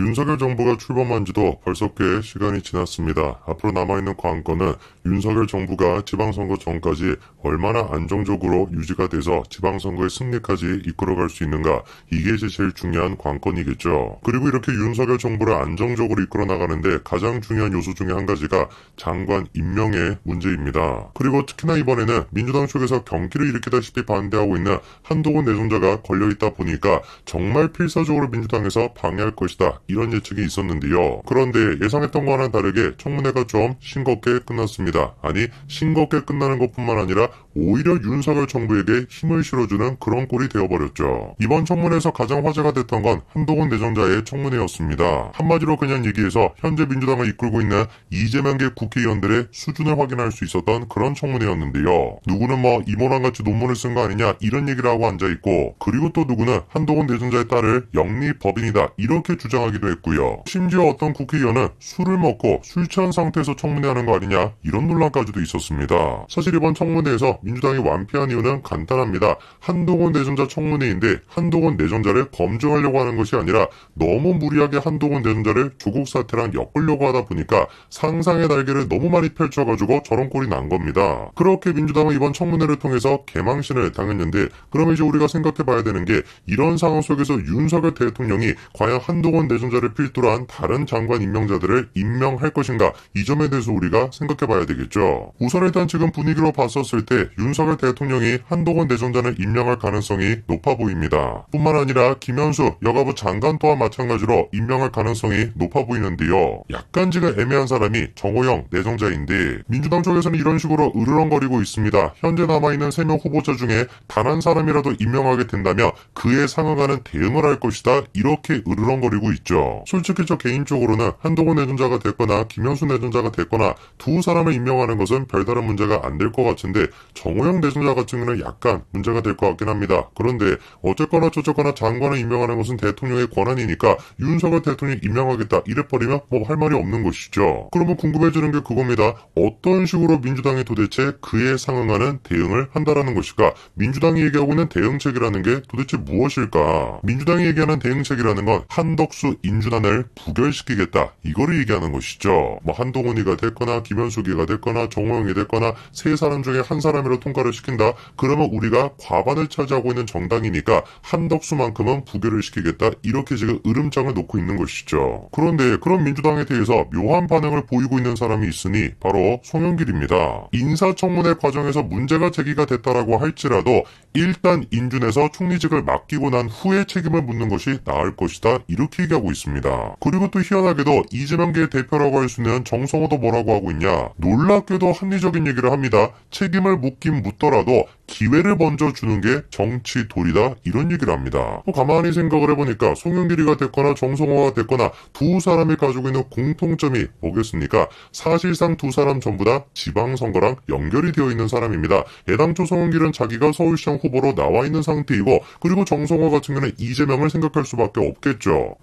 윤석열 정부가 출범한 지도 벌써 꽤 시간이 지났습니다. 앞으로 남아있는 관건은 윤석열 정부가 지방선거 전까지 얼마나 안정적으로 유지가 돼서 지방선거의 승리까지 이끌어갈 수 있는가, 이게 이제 제일 중요한 관건이겠죠. 그리고 이렇게 윤석열 정부를 안정적으로 이끌어 나가는데 가장 중요한 요소 중에 한 가지가 장관 임명의 문제입니다. 그리고 특히나 이번에는 민주당 쪽에서 경기를 일으키다시피 반대하고 있는 한동훈 내정자가 걸려있다 보니까 정말 필사적으로 민주당에서 방해할 것이다, 이런 예측이 있었는데요. 그런데 예상했던 거와는 다르게 청문회가 좀 싱겁게 끝났습니다. 아니, 싱겁게 끝나는 것뿐만 아니라 오히려 윤석열 정부에게 힘을 실어주는 그런 꼴이 되어버렸죠. 이번 청문회에서 가장 화제가 됐던 건 한동훈 내정자의 청문회였습니다. 한마디로 그냥 얘기해서 현재 민주당을 이끌고 있는 이재명계 국회의원들의 수준을 확인할 수 있었던 그런 청문회였는데요. 누구는 뭐 이모랑같이 논문을 쓴 거 아니냐, 이런 얘기를 하고 앉아있고, 그리고 또 누구는 한동훈 내정자의 딸을 영리법인이다, 이렇게 주장하기도 했고요. 심지어 어떤 국회의원은 술을 먹고 술 취한 상태에서 청문회하는 거 아니냐, 이런 논란까지도 있었습니다. 사실 이번 청문회에서 민주당이 완패한 이유는 간단합니다. 한동훈 내정자 청문회인데 한동훈 내정자를 검증하려고 하는 것이 아니라 너무 무리하게 한동훈 내정자를 조국 사태랑 엮으려고 하다 보니까 상상의 날개를 너무 많이 펼쳐가지고 저런 꼴이 난 겁니다. 그렇게 민주당은 이번 청문회를 통해서 개망신을 당했는데, 그러면 이제 우리가 생각해봐야 되는 게, 이런 상황 속에서 윤석열 대통령이 과연 한동훈 내정자를 필두로 한 다른 장관 임명자들을 임명할 것인가, 이 점에 대해서 우리가 생각해봐야 되겠죠. 우선 일단 지금 분위기로 봤었을 때 윤석열 대통령이 한동훈 내정자를 임명할 가능성이 높아 보입니다. 뿐만 아니라 김현수 여가부 장관 또한 마찬가지로 임명할 가능성이 높아 보이는데요. 약간 지금 애매한 사람이 정호영 내정자인데, 민주당 쪽에서는 이런 식으로 으르렁거리고 있습니다. 현재 남아있는 3명 후보자 중에 단 한 사람이라도 임명하게 된다면 그에 상응하는 대응을 할 것이다, 이렇게 으르렁거리고 있죠. 솔직히 저 개인적으로는 한동훈 내정자가 됐거나 김현수 내정자가 됐거나 두 사람을 임명하는 것은 별다른 문제가 안 될 것 같은데, 정호영 내정자 같은 경우는 약간 문제가 될 것 같긴 합니다. 그런데 어쨌거나 저쨌거나 장관을 임명하는 것은 대통령의 권한이니까 윤석열 대통령이 임명하겠다 이래버리면 뭐 할 말이 없는 것이죠. 그러면 궁금해지는 게 그겁니다. 어떤 식으로 민주당이 도대체 그에 상응하는 대응을 한다라는 것일까? 민주당이 얘기하고 있는 대응책이라는 게 도대체 무엇일까? 민주당이 얘기하는 대응책이라는 건 한덕수 인준안을 부결시키겠다, 이거를 얘기하는 것이죠. 뭐 한동훈이가 됐거나 김현수기가 됐거나 정호영이 됐거나 세 사람 중에 한 사람이라도 통과를 시킨다, 그러면 우리가 과반을 차지하고 있는 정당이니까 한덕수만큼은 부결을 시키겠다, 이렇게 지금 으름장을 놓고 있는 것이죠. 그런데 그런 민주당에 대해서 묘한 반응을 보이고 있는 사람이 있으니 바로 송영길입니다. 인사청문회 과정에서 문제가 제기가 됐다라고 할지라도 일단 인준해서 총리직을 맡기고 난 후에 책임을 묻는 것이 나을 것이다, 이렇게 얘기하고 있습니다. 그리고 또 희한하게도 이재명계의 대표라고 할 수 있는 정성호도 뭐라고 하고 있냐, 놀랍게도 합리적인 얘기를 합니다. 책임을 묻긴 묻더라도 기회를 먼저 주는 게 정치 도리다, 이런 얘기를 합니다. 또 가만히 생각을 해보니까 송영길이가 됐거나 정성호가 됐거나 두 사람이 가지고 있는 공통점이 뭐겠습니까? 사실상 두 사람 전부 다 지방선거랑 연결이 되어 있는 사람입니다. 애당초 송영길은 자기가 서울시장 후보로 나와 있는 상태이고, 그리고 정성호 같은 경우는 이재명을 생각할 수밖에 없겠죠.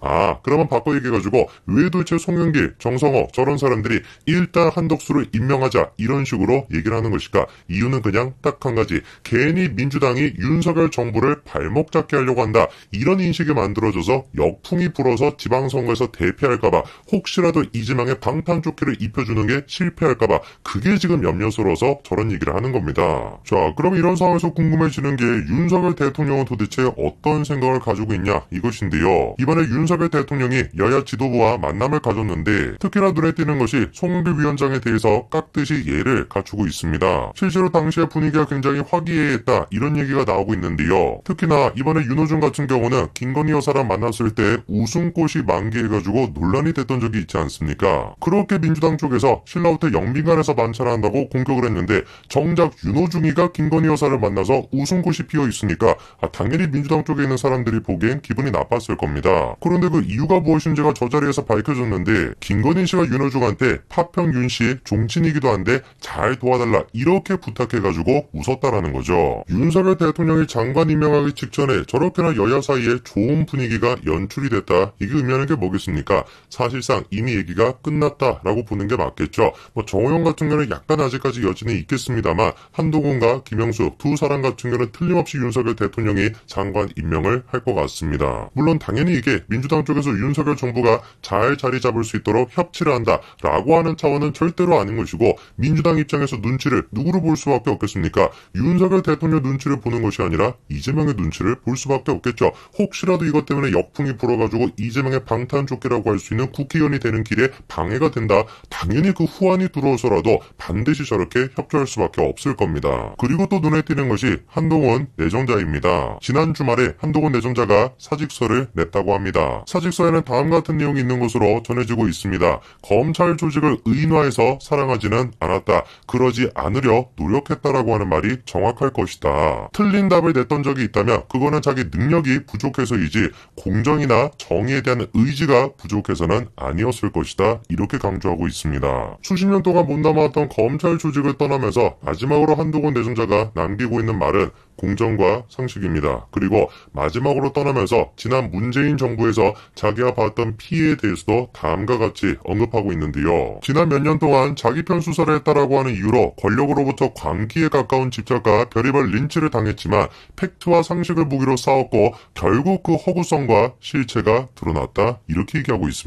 그러면 바꿔 얘기해가지고 왜 도대체 송영길, 정성호 저런 사람들이 일단 한덕수를 임명하자, 이런 식으로 얘기를 하는 것일까? 이유는 그냥 딱 한 가지, 괜히 민주당이 윤석열 정부를 발목 잡게 하려고 한다, 이런 인식이 만들어져서 역풍이 불어서 지방선거에서 대패할까봐, 혹시라도 이재명의 방탄조끼를 입혀주는 게 실패할까봐, 그게 지금 염려스러워서 저런 얘기를 하는 겁니다. 자, 그럼 이런 상황에서 궁금해지는 게 윤석열 대통령은 도대체 어떤 생각을 가지고 있냐, 이것인데요. 이번에 윤석열 대통령이 여야 지도부와 만남을 가졌는데, 특히나 눈에 띄는 것이 송영길 위원장에 대해서 깍듯이 예를 갖추고 있습니다. 실제로 당시의 분위기가 굉장히 화기애애했다, 이런 얘기가 나오고 있는데요. 특히나 이번에 윤호중 같은 경우는 김건희 여사랑 만났을 때 웃음꽃이 만개해가지고 논란이 됐던 적이 있지 않습니까? 그렇게 민주당 쪽에서 신라호텔 영빈관에서 만찬한다고 공격을 했는데, 정작 윤호중이가 김건희 여사를 만나서 웃음꽃이 피어 있으니까 당연히 민주당 쪽에 있는 사람들이 보기엔 기분이 나빴을 겁니다. 그런데 그 이유가 무엇인지가 저 자리에서 밝혀졌는데, 김건희 씨가 윤호중한테 파평 윤씨 종친이기도 한데 잘 도와달라, 이렇게 부탁해가지고 웃었다라는 거죠. 윤석열 대통령이 장관 임명하기 직전에 저렇게나 여야 사이에 좋은 분위기가 연출이 됐다, 이게 의미하는 게 뭐겠습니까? 사실상 이미 얘기가 끝났다라고 보는 게 맞겠죠. 뭐 정호영 같은 경우는 약간 아직까지 여진이 있겠습니다만, 한동훈과 김영수 두 사람 같은 경우는 틀림없이 윤석열 대통령이 장관 임명을 할 것 같습니다. 물론 당연히 이게 민주당 쪽에서 그래서 윤석열 정부가 잘 자리 잡을 수 있도록 협치를 한다라고 하는 차원은 절대로 아닌 것이고, 민주당 입장에서 눈치를 누구를 볼 수밖에 없겠습니까? 윤석열 대통령 눈치를 보는 것이 아니라 이재명의 눈치를 볼 수밖에 없겠죠. 혹시라도 이것 때문에 역풍이 불어가지고 이재명의 방탄조끼라고 할 수 있는 국회의원이 되는 길에 방해가 된다. 당연히 그 후환이 들어서라도 반드시 저렇게 협조할 수밖에 없을 겁니다. 그리고 또 눈에 띄는 것이 한동훈 내정자입니다. 지난 주말에 한동훈 내정자가 사직서를 냈다고 합니다. 사직서에는 다음 같은 내용이 있는 것으로 전해지고 있습니다. 검찰 조직을 의인화해서 사랑하지는 않았다. 그러지 않으려 노력했다라고 하는 말이 정확할 것이다. 틀린 답을 냈던 적이 있다면 그거는 자기 능력이 부족해서이지 공정이나 정의에 대한 의지가 부족해서는 아니었을 것이다. 이렇게 강조하고 있습니다. 수십 년 동안 몸담아왔던 검찰 조직을 떠나면서 마지막으로 한동훈 내정자가 남기고 있는 말은 공정과 상식입니다. 그리고 마지막으로 떠나면서 지난 문재인 정부에서 자기가 받았던 피해에 대해서도 다음과 같이 언급하고 있는데요. 지난 몇 년 동안 자기 편 수사를 했다라고 하는 이유로 권력으로부터 광기에 가까운 집착과 별의별 린치를 당했지만 팩트와 상식을 무기로 싸웠고 결국 그 허구성과 실체가 드러났다. 이렇게 얘기하고 있습니다.